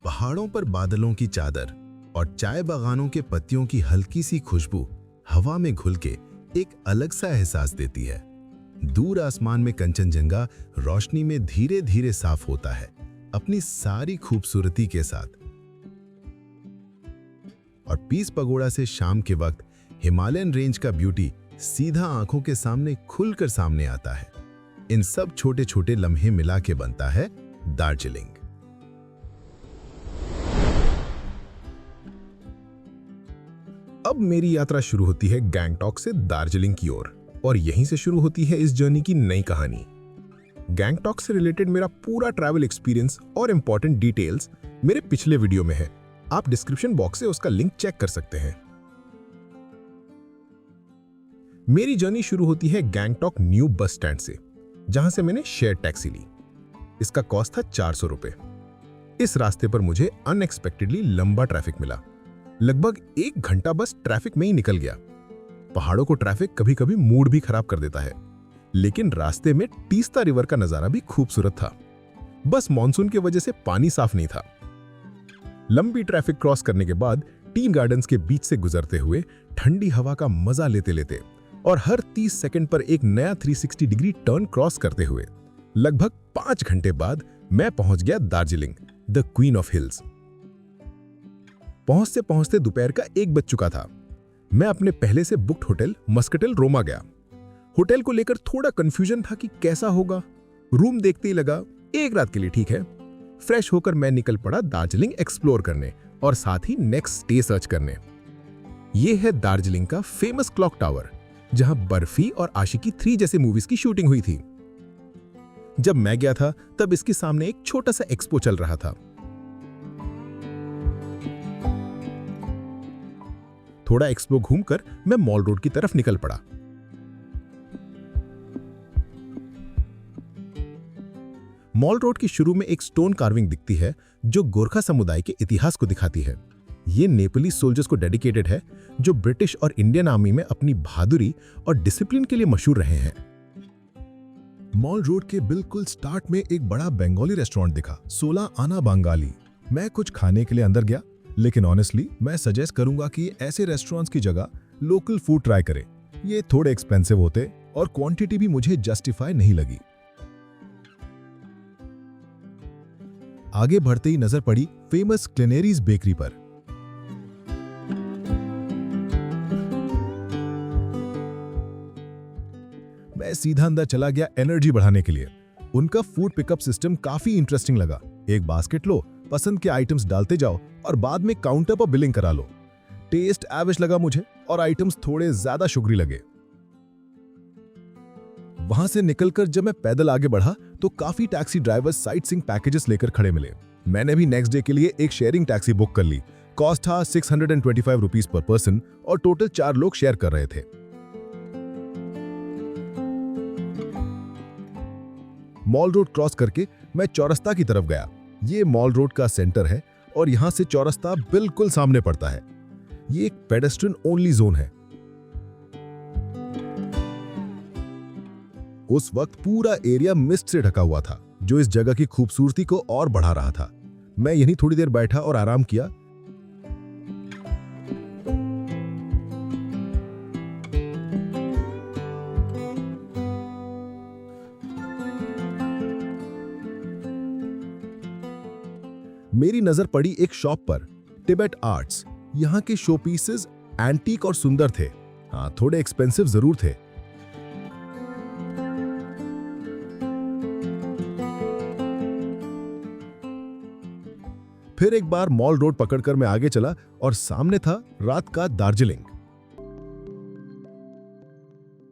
पहाड़ों पर बादलों की चादर और चाय बागानों के पत्तियों की हल्की सी खुशबू हवा में घुल के एक अलग सा एहसास देती है। दूर आसमान में कंचनजंगा रोशनी में धीरे धीरे साफ होता है, अपनी सारी खूबसूरती के साथ। और पीस पगोड़ा से शाम के वक्त हिमालयन रेंज का ब्यूटी सीधा आंखों के सामने खुलकर सामने आता है। इन सब छोटे छोटे लम्हे मिला के बनता है दार्जिलिंग। अब मेरी यात्रा शुरू होती है गैंगटॉक से दार्जिलिंग की ओर, और यहीं से शुरू होती है इस जर्नी की नई कहानी। गैंगटॉक से रिलेटेड मेरा पूरा ट्रैवल एक्सपीरियंस और इंपॉर्टेंट डिटेल्स मेरे पिछले वीडियो में है। आप डिस्क्रिप्शन बॉक्स से उसका लिंक चेक कर सकते हैं। मेरी जर्नी शुरू होती है गैंगटॉक न्यू बस स्टैंड से, जहां से मैंने शेयर टैक्सी ली। इसका कॉस्ट था 400 रुपए। इस रास्ते पर मुझे अनएक्सपेक्टेडली लंबा ट्रैफिक मिला। लगभग 1 घंटा बस ट्रैफिक में ही निकल गया। पहाड़ों को ट्रैफिक कभी कभी मूड भी खराब कर देता है, लेकिन रास्ते में तीस्ता रिवर का नजारा भी खूबसूरत था। बस मॉनसून की वजह से पानी साफ नहीं था। लंबी ट्रैफिक क्रॉस करने के बाद टी गार्डन्स के बीच से गुजरते हुए ठंडी हवा का मजा लेते लेते और हर 30 सेकंड पर एक नया 360 डिग्री टर्न क्रॉस करते हुए लगभग 5 घंटे बाद मैं पहुंच गया Darjeeling, the queen of hills. पहुंचते पहुंचते दोपहर का 1 बज चुका था। मैं अपने पहले से बुक्ड होटल मस्कटेल रोमा गया। होटल को लेकर थोड़ा कंफ्यूजन था कि कैसा होगा। रूम देखते ही लगा 1 रात के लिए ठीक है। फ्रेश होकर मैं निकल पड़ा दार्जिलिंग एक्सप्लोर करने और साथ ही नेक्स्ट स्टे सर्च करने। यह है दार्जिलिंग का फेमस क्लॉक टावर, जहां बर्फी और आशिकी 3 जैसे मूवीज की शूटिंग हुई थी। जब मैं गया था तब इसके सामने एक छोटा सा एक्सपो चल रहा था। थोड़ा एक्सपो घूमकर मैं मॉल रोड की तरफ निकल पड़ा। मॉल रोड की शुरू में एक स्टोन कार्विंग दिखती है जो गोरखा समुदाय के इतिहास को दिखाती है। ये नेपाली सोल्जर्स को डेडिकेटेड है, जो ब्रिटिश और इंडियन आर्मी में अपनी बहादुरी और डिसिप्लिन के लिए मशहूर रहे हैं। मॉल रोड के बिल्कुल स्टार्ट में एक बड़ा बंगाली रेस्टोरेंट दिखा, 16 आना बंगाली। मैं कुछ खाने के लिए अंदर गया, लेकिन ऑनेस्टली मैं सजेस्ट करूंगा कि ऐसे रेस्टोरेंट्स की जगह लोकल फूड ट्राई करें। ये थोड़े एक्सपेंसिव होते और क्वांटिटी भी मुझे जस्टिफाई नहीं लगी। आगे बढ़ते ही नजर पड़ी फेमस क्लेनेरीज बेकरी पर। मैं सीधा अंदर चला गया एनर्जी बढ़ाने के लिए। उनका फूड पिकअप सिस्टम काफी इंटरेस्टिंग लगा। एक बास्केट लो, पसंद के आइटम्स डालते जाओ और बाद में काउंटर पर बिलिंग करा लो। टेस्ट एवरेज लगा मुझे और आइटम्स थोड़े ज्यादा शुगरी लगे। वहां से निकलकर जब मैं पैदल आगे बढ़ा तो काफी taxi drivers sight seeing packages लेकर खड़े मिले। मैंने भी नेक्स्ट डे के लिए एक शेयरिंग टैक्सी बुक कर ली। कॉस्ट था 625 रुपीज पर पर्सन और टोटल 4 लोग शेयर कर रहे थे। मॉल रोड क्रॉस करके मैं चौरस्ता की तरफ गया। ये मॉल रोड का सेंटर है और यहां से चौरस्ता बिल्कुल सामने पड़ता है। ये एक पेडेस्ट्रियन ओनली जोन है। उस वक्त पूरा एरिया मिस्ट से ढका हुआ था, जो इस जगह की खूबसूरती को और बढ़ा रहा था। मैं यहीं थोड़ी देर बैठा और आराम किया। मेरी नजर पड़ी एक शॉप पर, टिबेट आर्ट्स। यहां के शो पीसेस एंटीक और सुंदर थे। हाँ, थोड़े एक्सपेंसिव जरूर थे। फिर एक बार मॉल रोड पकड़कर मैं आगे चला और सामने था रात का दार्जिलिंग।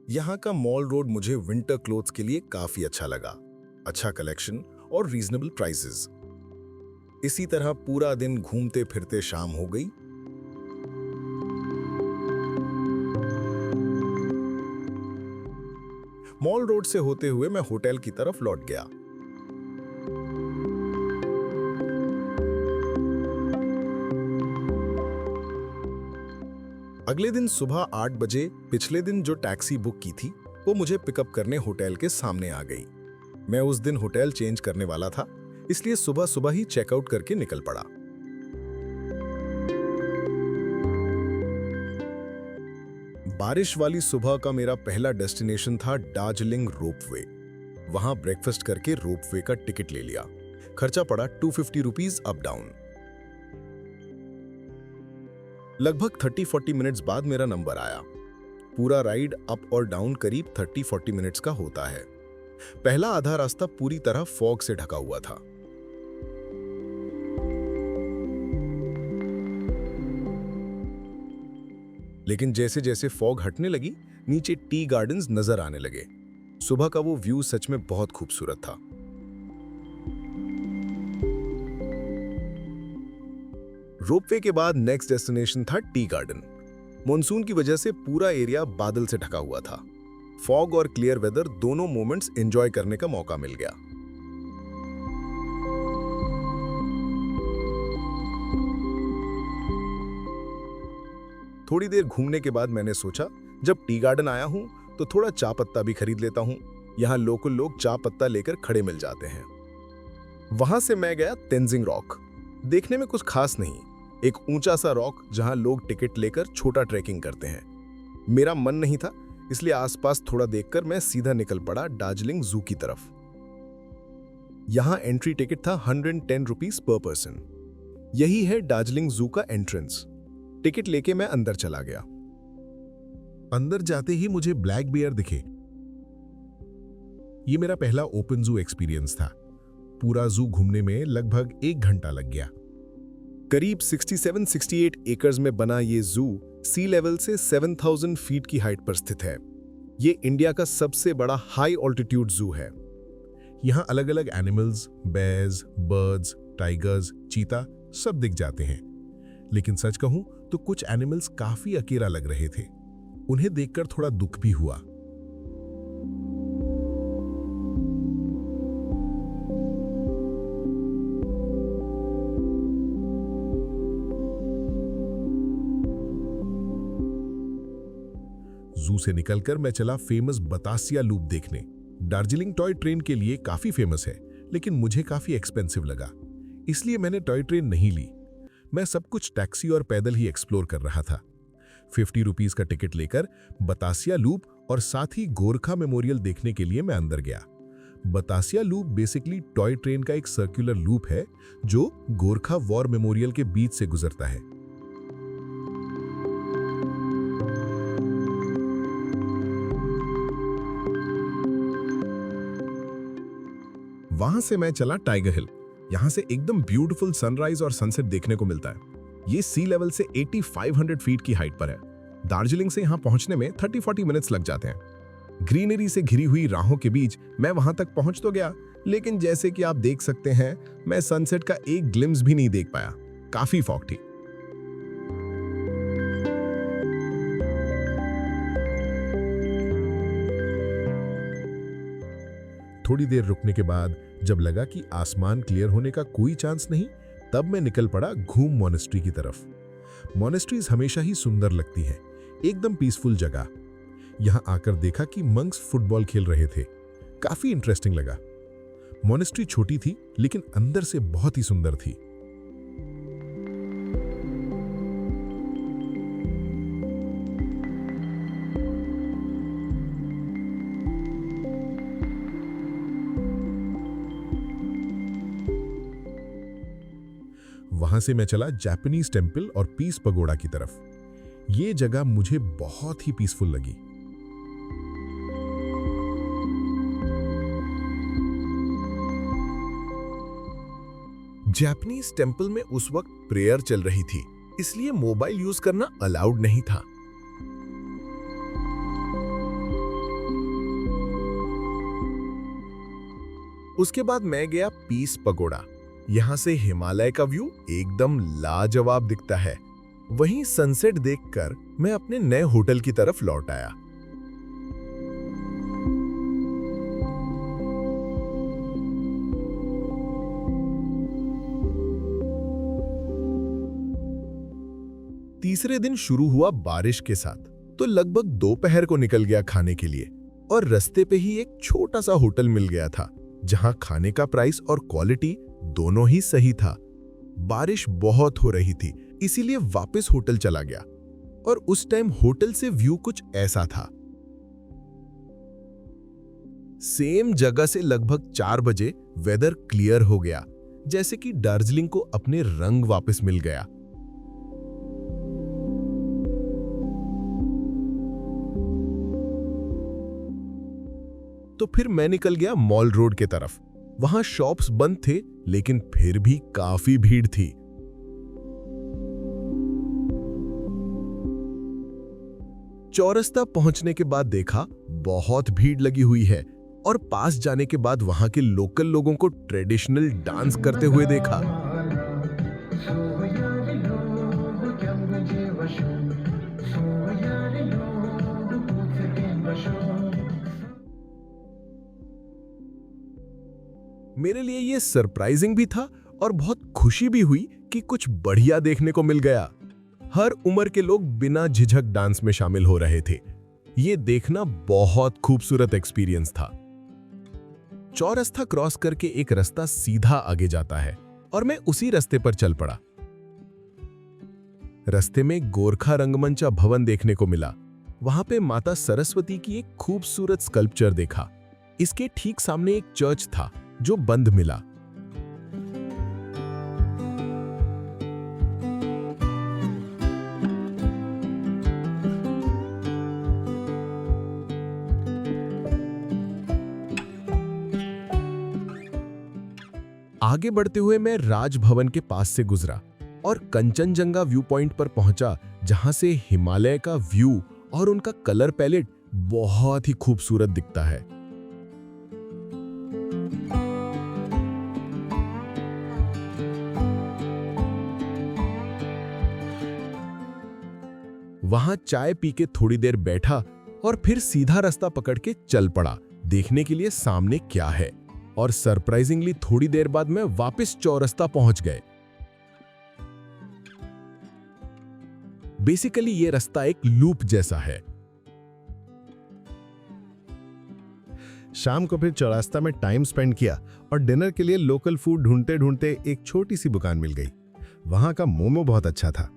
यहां का मॉल रोड मुझे विंटर क्लोथ्स के लिए काफी अच्छा लगा। अच्छा कलेक्शन और रीजनेबल प्राइसेस। इसी तरह पूरा दिन घूमते फिरते शाम हो गई। मॉल रोड से होते हुए मैं होटल की तरफ लौट गया। अगले दिन सुबह 8 बजे पिछले दिन जो टैक्सी बुक की थी वो मुझे पिकअप करने होटल के सामने आ गई। मैं उस दिन होटल चेंज करने वाला था, इसलिए सुबह सुबह ही चेकआउट करके निकल पड़ा। बारिश वाली सुबह का मेरा पहला डेस्टिनेशन था दार्जिलिंग रोपवे। वहां ब्रेकफास्ट करके रोपवे का टिकट ले लिया। खर्चा पड़ा 250 रुपीज अप डाउन। लगभग 30-40 मिनट्स बाद मेरा नंबर आया। पूरा राइड अप और डाउन करीब 30-40 मिनट्स का होता है। पहला आधा रास्ता पूरी तरह फॉग से ढका हुआ था। लेकिन जैसे जैसे फॉग हटने लगी, नीचे टी गार्डन्स नजर आने लगे। सुबह का वो व्यू सच में बहुत खूबसूरत था। रोपवे के बाद नेक्स्ट डेस्टिनेशन था टी गार्डन। मॉनसून की वजह से पूरा एरिया बादल से ढका हुआ था। फॉग और क्लियर वेदर दोनों मोमेंट्स एंजॉय करने का मौका मिल गया। थोड़ी देर घूमने के बाद मैंने सोचा, जब टी गार्डन आया हूं तो थोड़ा चा पत्ता भी खरीद लेता हूं। यहां लोकल लोग चा पत्ता लेकर खड़े मिल जाते हैं। वहां से मैं गया तेंजिंग रॉक। देखने में कुछ खास नहीं, एक ऊंचा सा रॉक जहां लोग टिकट लेकर छोटा ट्रैकिंग करते हैं। मेरा मन नहीं था, इसलिए आसपास थोड़ा देखकर मैं सीधा निकल पड़ा दार्जिलिंग जू की तरफ। यहां एंट्री टिकट था 110 रुपीज पर पर्सन। यही है दार्जिलिंग जू का एंट्रेंस। टिकट लेके मैं अंदर चला गया। अंदर जाते ही मुझे ब्लैक बियर दिखे। ये मेरा पहला ओपन जू एक्सपीरियंस था। पूरा जू घूमने में लगभग 1 घंटा लग गया। करीब 67-68 एकर्स में बना ये जू सी लेवल से 7000 फीट की हाइट पर स्थित है। ये इंडिया का सबसे बड़ा हाई ऑल्टीट्यूड जू है। यहां अलग अलग एनिमल्स, बेयर्स, बर्ड्स, टाइगर्स, चीता सब दिख जाते हैं। लेकिन सच कहूं तो कुछ एनिमल्स काफी अकेला लग रहे थे। उन्हें देखकर थोड़ा दुख भी हुआ। जू से निकलकर मैं चला फेमस बतासिया लूप देखने। दार्जिलिंग टॉय ट्रेन के लिए काफी फेमस है, लेकिन मुझे काफी एक्सपेंसिव लगा, इसलिए मैंने टॉय ट्रेन नहीं ली। मैं सब कुछ टैक्सी और पैदल ही एक्सप्लोर कर रहा था। 50 रुपीज का टिकट लेकर बतासिया लूप और साथ ही गोरखा मेमोरियल देखने के लिए मैं अंदर गया। Batasia loop basically toy train का एक सर्कुलर लूप है जो गोरखा वॉर मेमोरियल के बीच से गुजरता है। वहां से मैं चला टाइगर हिल। यहां से एकदम ब्यूटीफुल सनराइज और सनसेट देखने को मिलता है। ये सी लेवल से 8500 फीट की हाइट पर है। दार्जिलिंग से यहां पहुंचने में 30-40 मिनट्स लग जाते हैं। ग्रीनरी से घिरी हुई राहों के बीच मैं वहां तक पहुंच तो गया, लेकिन जैसे कि आप देख सकते हैं, मैं सनसेट का एक ग्लिम्स भी नहीं देख पाया। काफी फॉग थी। थोड़ी देर रुकने के बाद जब लगा कि आसमान क्लियर होने का कोई चांस नहीं, तब मैं निकल पड़ा घूम मॉनेस्ट्री की तरफ। मॉनेस्ट्रीज हमेशा ही सुंदर लगती हैं, एकदम पीसफुल जगह। यहां आकर देखा कि मंक्स फुटबॉल खेल रहे थे। काफी इंटरेस्टिंग लगा। मॉनेस्ट्री छोटी थी, लेकिन अंदर से बहुत ही सुंदर थी। वहां से मैं चला जापानीज टेंपल और पीस पगोड़ा की तरफ। ये जगह मुझे बहुत ही पीसफुल लगी। जापानीज टेंपल में उस वक्त प्रेयर चल रही थी, इसलिए मोबाइल यूज करना अलाउड नहीं था। उसके बाद मैं गया पीस पगोड़ा। यहां से हिमालय का व्यू एकदम लाजवाब दिखता है। वहीं सनसेट देखकर मैं अपने नए होटल की तरफ लौट आया। तीसरे दिन शुरू हुआ बारिश के साथ, तो लगभग दोपहर को निकल गया खाने के लिए, और रास्ते पे ही एक छोटा सा होटल मिल गया था जहां खाने का प्राइस और क्वालिटी दोनों ही सही था। बारिश बहुत हो रही थी, इसीलिए वापस होटल चला गया और उस टाइम होटल से व्यू कुछ ऐसा था। सेम जगह से लगभग 4 बजे वेदर क्लियर हो गया, जैसे कि दार्जिलिंग को अपने रंग वापस मिल गया। तो फिर मैं निकल गया मॉल रोड के तरफ। वहां शॉप्स बंद थे, लेकिन फिर भी काफी भीड़ थी। चौरस्ता पहुंचने के बाद देखा बहुत भीड़ लगी हुई है, और पास जाने के बाद वहां के लोकल लोगों को ट्रेडिशनल डांस करते हुए देखा। मेरे लिए ये सरप्राइजिंग भी था और बहुत खुशी भी हुई कि कुछ बढ़िया देखने को मिल गया। हर उम्र के लोग बिना झिझक डांस में शामिल हो रहे थे। ये देखना बहुत खूबसूरत एक्सपीरियंस था। चौरस्ता क्रॉस करके एक रास्ता सीधा आगे जाता है और मैं उसी रास्ते पर चल पड़ा। रास्ते में गोरखा रंगमंचा भवन देखने को मिला। वहां पे माता सरस्वती की एक खूबसूरत स्कल्पचर देखा। इसके ठीक सामने एक चर्च था जो बंद मिला। आगे बढ़ते हुए मैं राजभवन के पास से गुजरा और कंचनजंगा व्यू पॉइंट पर पहुंचा, जहां से हिमालय का व्यू और उनका कलर पैलेट बहुत ही खूबसूरत दिखता है। वहां चाय पी के थोड़ी देर बैठा और फिर सीधा रास्ता पकड़ के चल पड़ा, देखने के लिए सामने क्या है। और सरप्राइजिंगली थोड़ी देर बाद मैं वापस चौरस्ता पहुंच गए। बेसिकली ये रास्ता एक लूप जैसा है। शाम को फिर चौरास्ता में टाइम स्पेंड किया और डिनर के लिए लोकल फूड ढूंढते ढूंढते एक छोटी सी दुकान मिल गई। वहां का मोमो बहुत अच्छा था।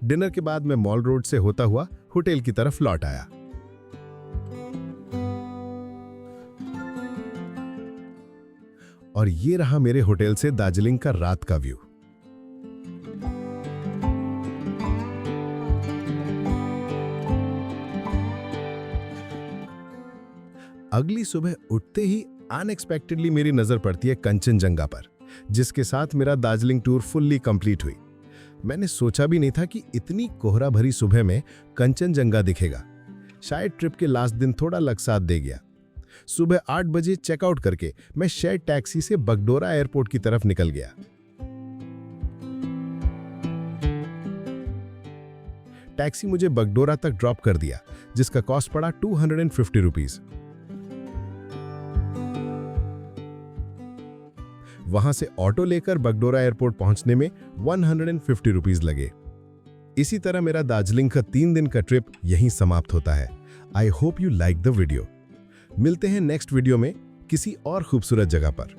डिनर के बाद मैं मॉल रोड से होता हुआ होटल की तरफ लौट आया। और ये रहा मेरे होटल से दार्जिलिंग का रात का व्यू। अगली सुबह उठते ही अनएक्सपेक्टेडली मेरी नजर पड़ती है कंचनजंगा पर, जिसके साथ मेरा दार्जिलिंग टूर फुल्ली कंप्लीट हुई। मैंने सोचा भी नहीं था कि इतनी कोहरा भरी सुबह में कंचनजंगा दिखेगा। शायद ट्रिप के लास्ट दिन थोड़ा लक साथ दे गया। सुबह 8 बजे चेकआउट करके मैं शेयर टैक्सी से बगडोरा एयरपोर्ट की तरफ निकल गया। टैक्सी मुझे बगडोरा तक ड्रॉप कर दिया, जिसका कॉस्ट पड़ा 250 रुपीज। वहां से ऑटो लेकर बगडोरा एयरपोर्ट पहुंचने में 150 रुपीज लगे। इसी तरह मेरा दार्जिलिंग का 3 दिन का ट्रिप यहीं समाप्त होता है। I hope you like the video. मिलते हैं नेक्स्ट वीडियो में किसी और खूबसूरत जगह पर।